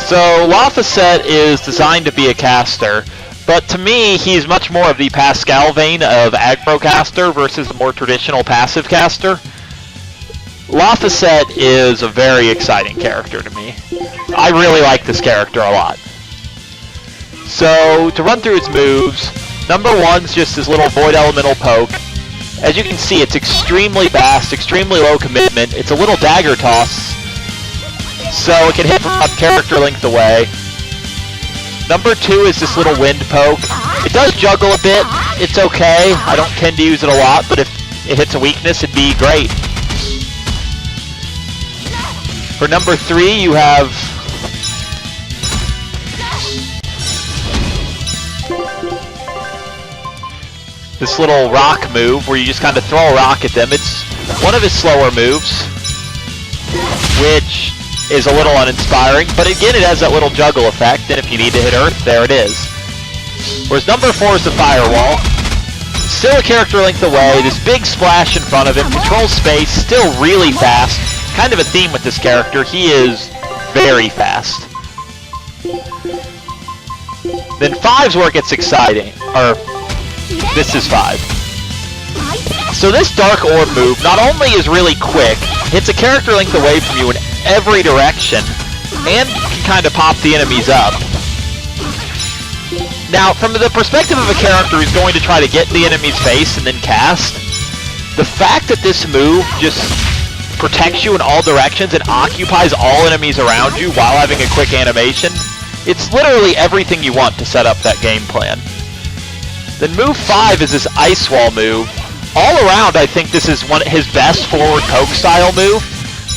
So Laphicet is designed to be a caster, but to me he's much more of the Pascal vein of aggro caster versus the more traditional passive caster. Laphicet is a very exciting character to me. I really like this character a lot. So, to run through his moves, number one's just his little Void Elemental poke. As you can see, it's extremely fast, extremely low commitment. It's a little dagger toss, so it can hit from a character length away. Number two is this little wind poke. It does juggle a bit. It's okay. I don't tend to use it a lot, but if it hits a weakness, it'd be great. For number three, you have this little rock move where you just kind of throw a rock at them. It's one of his slower moves, which is a little uninspiring, but again, it has that little juggle effect, and if you need to hit Earth, there it is. Whereas number four is the Firewall. Still a character length away, this big splash in front of him, controls space, still really fast. Kind of a theme with this character, he is very fast. Then five's where it gets exciting, or this is 5. So this Dark Orb move not only is really quick, hits a character length away from you in every direction, and can kind of pop the enemies up. Now, from the perspective of a character who's going to try to get in the enemy's face and then cast, the fact that this move just protects you in all directions and occupies all enemies around you while having a quick animation, it's literally everything you want to set up that game plan. Then move 5 is this Ice Wall move. All around, I think this is his best forward poke style move,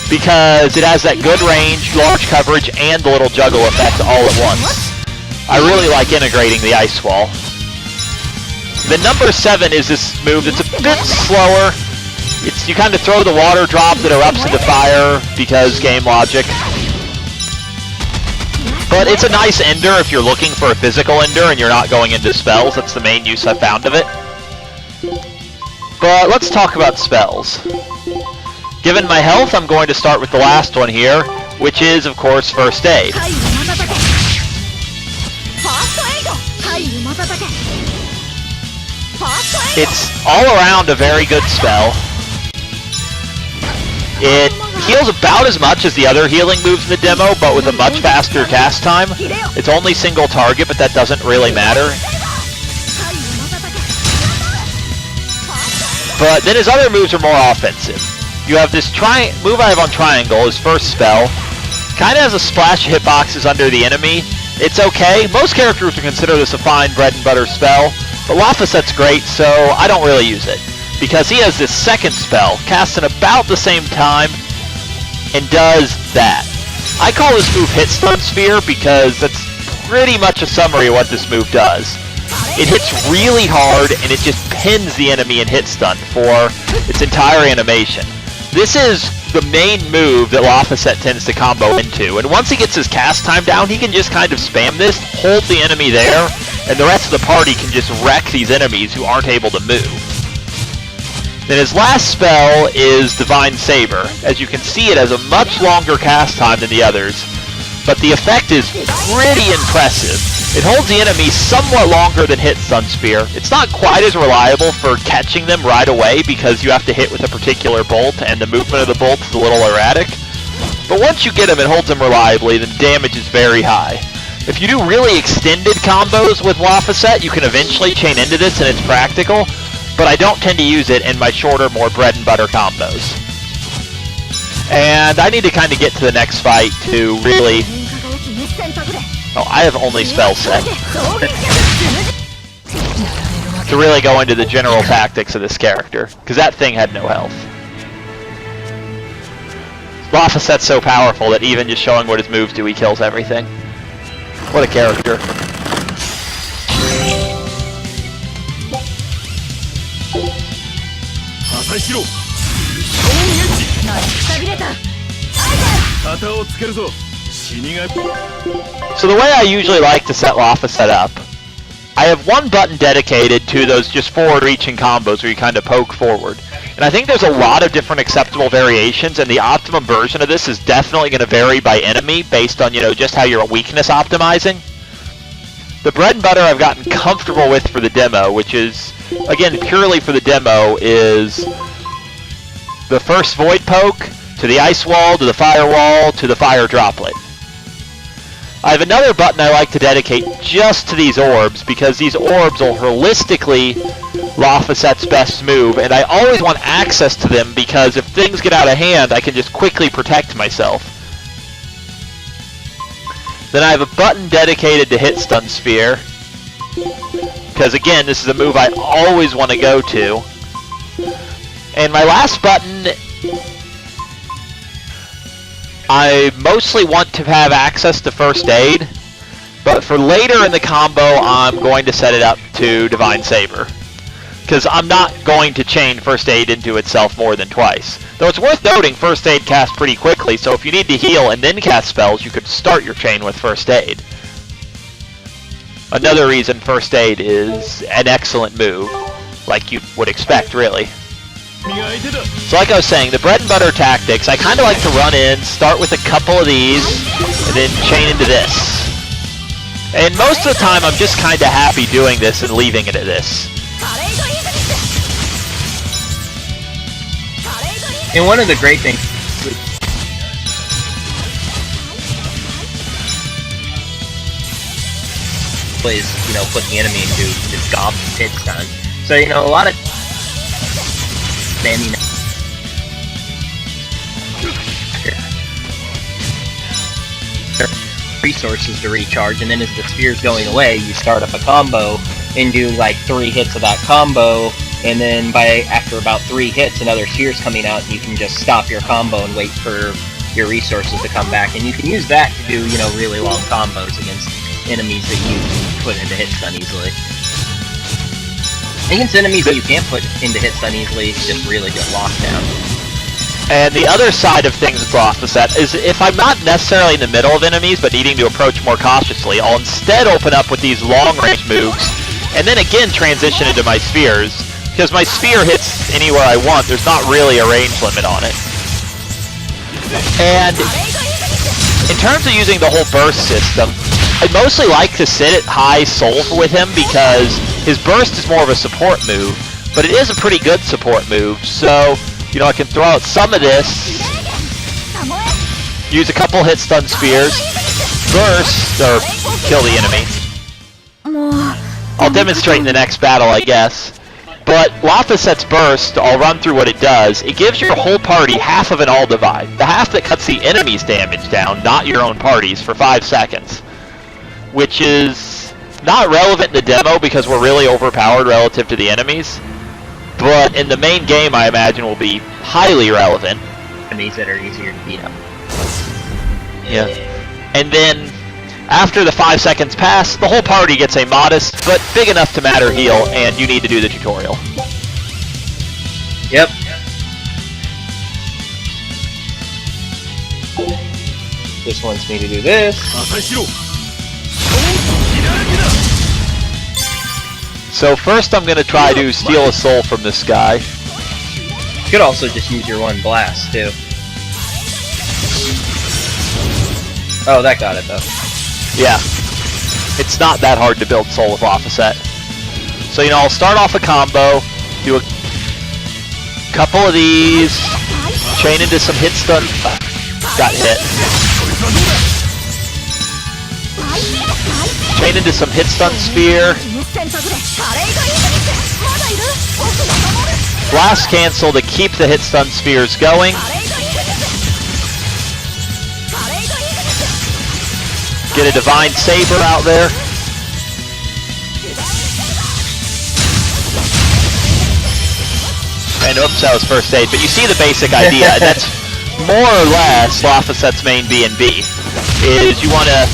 because it has that good range, large coverage, and the little juggle effect all at once. I really like integrating the Ice Wall. Then number 7 is this move that's a bit slower. You kind of throw the water drop that erupts into fire because game logic. But it's a nice ender if you're looking for a physical ender and you're not going into spells. That's the main use I've found of it. But let's talk about spells. Given my health, I'm going to start with the last one here, which is, of course, First Aid. It's all around a very good spell. It heals about as much as the other healing moves in the demo, but with a much faster cast time. It's only single target, but that doesn't really matter. But then his other moves are more offensive. You have this move I have on Triangle, his first spell. Kind of has a splash of hitboxes under the enemy. It's okay. Most characters would consider this a fine bread and butter spell, but Laphicet's great, so I don't really use it. Because he has this second spell, cast in about the same time, and does that. I call this move Hit Stun Sphere because that's pretty much a summary of what this move does. It hits really hard, and it just pins the enemy in hit stun for its entire animation. This is the main move that Laphicet tends to combo into, and once he gets his cast time down, he can just kind of spam this, hold the enemy there, and the rest of the party can just wreck these enemies who aren't able to move. Then his last spell is Divine Saber. As you can see, it has a much longer cast time than the others, but the effect is pretty impressive. It holds the enemy somewhat longer than Hit Stun Spear. It's not quite as reliable for catching them right away because you have to hit with a particular bolt and the movement of the bolt is a little erratic. But once you get him, it holds them reliably, then damage is very high. If you do really extended combos with Laphicet, you can eventually chain into this and it's practical, but I don't tend to use it in my shorter, more bread and butter combos. And I need to kind of get to the next fight to really... Oh, I have only spell set. To really go into the general tactics of this character, because that thing had no health. Laphicet's so powerful that even just showing what his moves do, he kills everything. What a character. So the way I usually like to set Laphicet up, I have one button dedicated to those just forward-reaching combos where you kind of poke forward. And I think there's a lot of different acceptable variations, and the optimum version of this is definitely going to vary by enemy based on, just how you're weakness optimizing. The bread and butter I've gotten comfortable with for the demo, which is, again, purely for the demo, is the first void poke, to the ice wall, to the fire wall, to the fire droplet. I have another button I like to dedicate just to these orbs, because these orbs are holistically Laphicet's best move, and I always want access to them because if things get out of hand, I can just quickly protect myself. Then I have a button dedicated to hit stun sphere, because again, this is a move I always want to go to. And my last button, I mostly want to have access to first aid, but for later in the combo, I'm going to set it up to Divine Saber, because I'm not going to chain first aid into itself more than twice. Though it's worth noting, first aid casts pretty quickly, so if you need to heal and then cast spells, you could start your chain with first aid. Another reason first aid is an excellent move, like you would expect, really. So like I was saying, the bread and butter tactics, I kind of like to run in, start with a couple of these, and then chain into this. And most of the time, I'm just kind of happy doing this and leaving it at this. And one of the great things is, put the enemy into just gob hit stun. So, a lot of resources to recharge, and then as the spear's going away, you start up a combo and do like 3 hits of that combo, and then after about 3 hits, another spear's coming out, and you can just stop your combo and wait for your resources to come back, and you can use that to do, really long combos against enemies that you put into hit stun easily. Against enemies that you can't put into hit stun easily, it's just really good lockdown. And the other side of things with Laphicet is if I'm not necessarily in the middle of enemies but needing to approach more cautiously, I'll instead open up with these long-range moves, and then again transition into my spheres, because my sphere hits anywhere I want, there's not really a range limit on it. And in terms of using the whole burst system, I mostly like to sit at high soul with him because his burst is more of a support move, but it is a pretty good support move, so I can throw out some of this, use a couple hit stun spheres, burst, or kill the enemy. I'll demonstrate in the next battle, I guess. But Laphicet's burst, I'll run through what it does. It gives your whole party half of an all divide. The half that cuts the enemy's damage down, not your own party's, for 5 seconds. Which is not relevant in the demo because we're really overpowered relative to the enemies. But in the main game, I imagine will be highly relevant. Enemies that are easier to beat up. Yeah. And then, after the 5 seconds pass, the whole party gets a modest, but big enough to matter heal, and you need to do the tutorial. Yep. This wants me to do this. So first I'm going to try to steal a soul from this guy. You could also just use your one blast, too. Oh, that got it, though. Yeah. It's not that hard to build soul with Laphicet. So, I'll start off a combo, do a couple of these, chain into some hit stun. Got hit. Chain into some hit stun sphere. Blast cancel to keep the hit stun spheres going. Get a Divine Saber out there. And oops, that was first aid. But you see the basic idea. That's more or less Laphicet's main B&B. Is you want to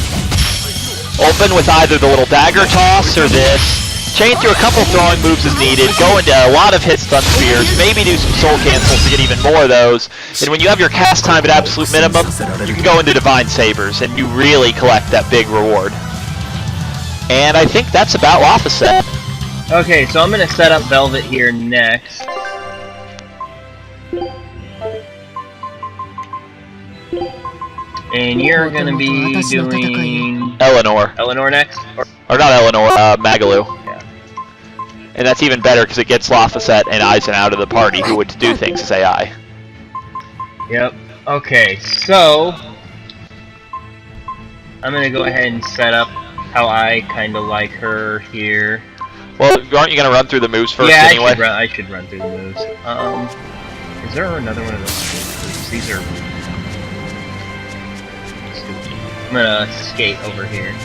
open with either the little dagger toss or this. Chain through a couple throwing moves as needed, go into a lot of hit stun spheres, maybe do some soul cancels to get even more of those, and when you have your cast time at absolute minimum, you can go into Divine Sabers, and you really collect that big reward. And I think that's about Laphicet. Okay, so I'm going to set up Velvet here next. And you're gonna be doing Eleanor. Eleanor next? Or not Eleanor, Magalu. Yeah. And that's even better because it gets Laphicet and Eisen out of the party who would do things as AI. Yep. Okay, so I'm gonna go ahead and set up how I kind of like her here. Well, aren't you gonna run through the moves first yeah, anyway? I should run through the moves. Is there another one of those moves? These are stupid. I'm gonna skate over here.